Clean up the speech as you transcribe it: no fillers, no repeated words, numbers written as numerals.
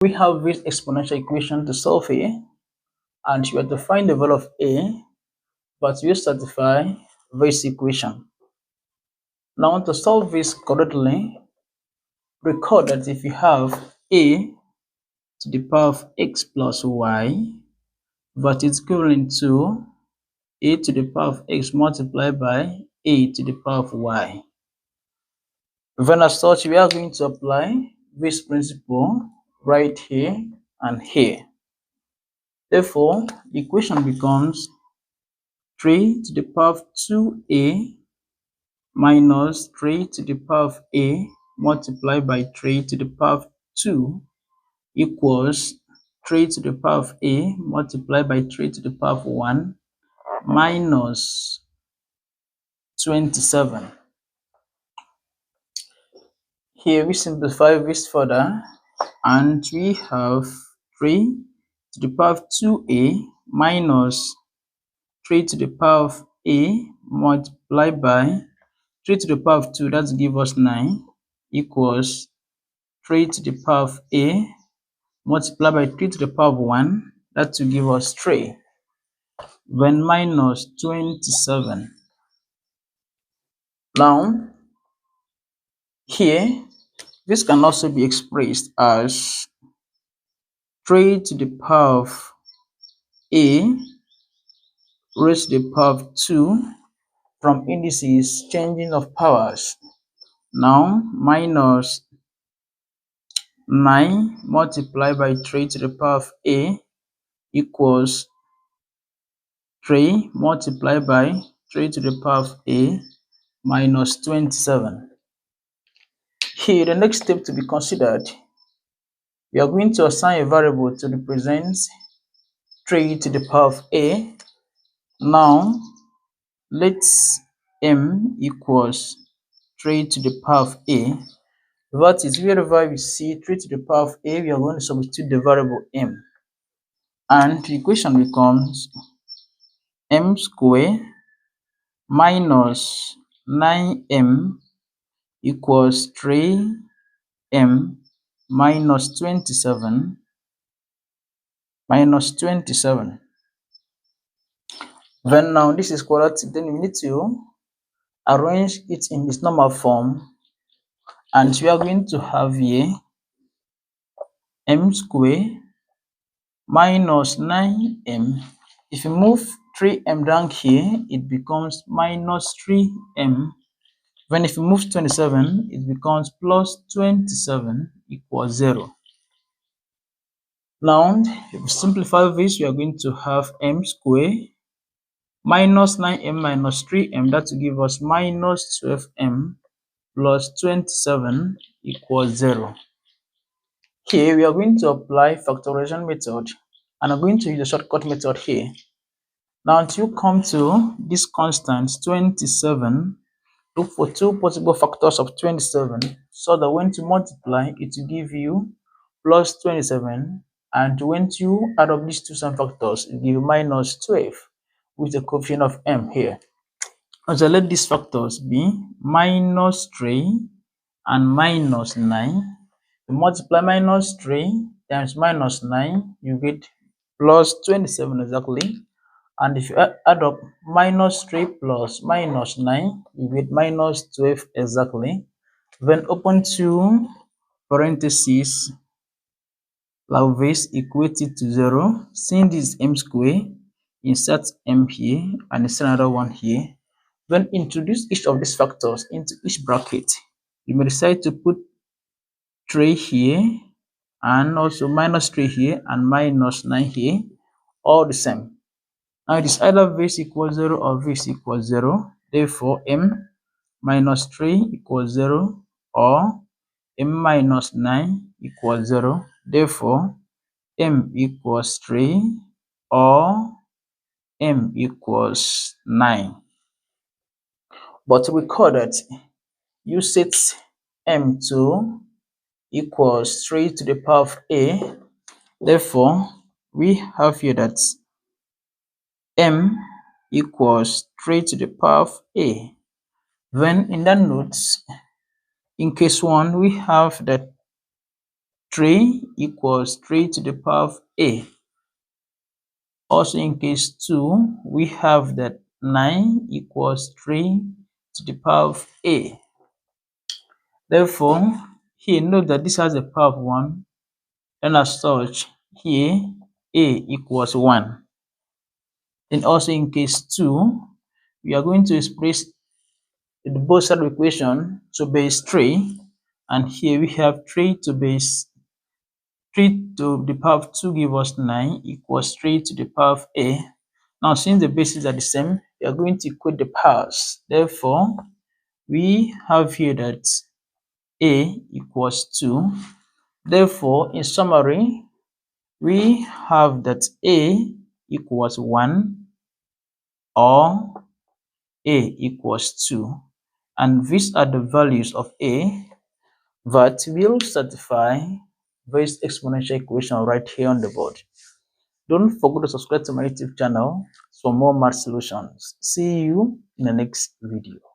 We have this exponential equation to solve here, and we have to find the value of a, but we satisfy this equation. Now, to solve this correctly, recall that if you have a to the power of x plus y, that is equivalent to a to the power of x multiplied by a to the power of y. Then as such, we are going to apply this principle right here and here. Therefore, the equation becomes 3 to the power of 2a minus 3 to the power of a multiplied by 3 to the power of 2 equals 3 to the power of a multiplied by 3 to the power of 1 minus 27. Here we simplify this further, and we have 3 to the power of 2a minus 3 to the power of a multiplied by 3 to the power of 2, that gives us 9, equals 3 to the power of a multiplied by 3 to the power of 1, that will give us 3, then minus 27. Now, here, this can also be expressed as 3 to the power of a raised to the power of 2 from indices changing of powers. Now, minus 9 multiplied by 3 to the power of a equals 3 multiplied by 3 to the power of a minus 27. Here, the next step to be considered, we are going to assign a variable to represent 3 to the power of a. Now, let's m equals 3 to the power of a. That is, wherever we see 3 to the power of a, we are going to substitute the variable m. And the equation becomes m squared minus 9m equals 3m minus 27 minus 27. Then now this is quadratic, then we need to arrange it in its normal form, and we are going to have here m squared minus 9m. If you move 3m down here, it becomes minus 3m. When if you move 27, it becomes plus 27 equals 0. Now, if we simplify this, we are going to have m squared minus 9m minus 3m, that will give us minus 12m plus 27 equals 0. Here, we are going to apply factorization method, and I'm going to use the shortcut method here. Now, until you come to this constant 27, look for two possible factors of 27, so that when you multiply, it will give you plus 27, and when you add up these two sum factors, it will give you minus 12 with the coefficient of m here. So let these factors be minus 3 and minus 9. You multiply minus 3 times minus 9, you get plus 27 exactly. And if you add up minus 3 plus minus 9, you get minus 12 exactly. Then open two parentheses like this, equate it to 0. Since this is m squared, insert m here and insert another one here. Then introduce each of these factors into each bracket. You may decide to put 3 here and also minus 3 here and minus 9 here, all the same. Now it is either this equals 0 or this equals 0. Therefore, m minus 3 equals 0 or m minus 9 equals 0. Therefore, m equals 3 or m equals 9. But recall that you set m to equals 3 to the power of a. Therefore, we have here that m equals 3 to the power of a. Then in that note, in case 1, we have that 3 equals 3 to the power of a. Also in case 2, we have that 9 equals 3 to the power of a. Therefore, here note that this has a power of 1, and as such, here a equals 1. And also in case 2, we are going to express the both side of the equation to base 3, and here we have 3 to the power of 2 give us 9 equals 3 to the power of a. Now, since the bases are the same, we are going to equate the powers. Therefore, we have here that a equals 2. Therefore, in summary, we have that a equals 1 or a equals 2. And these are the values of a that will satisfy this exponential equation right here on the board. Don't forget to subscribe to my YouTube channel for more math solutions. See you in the next video.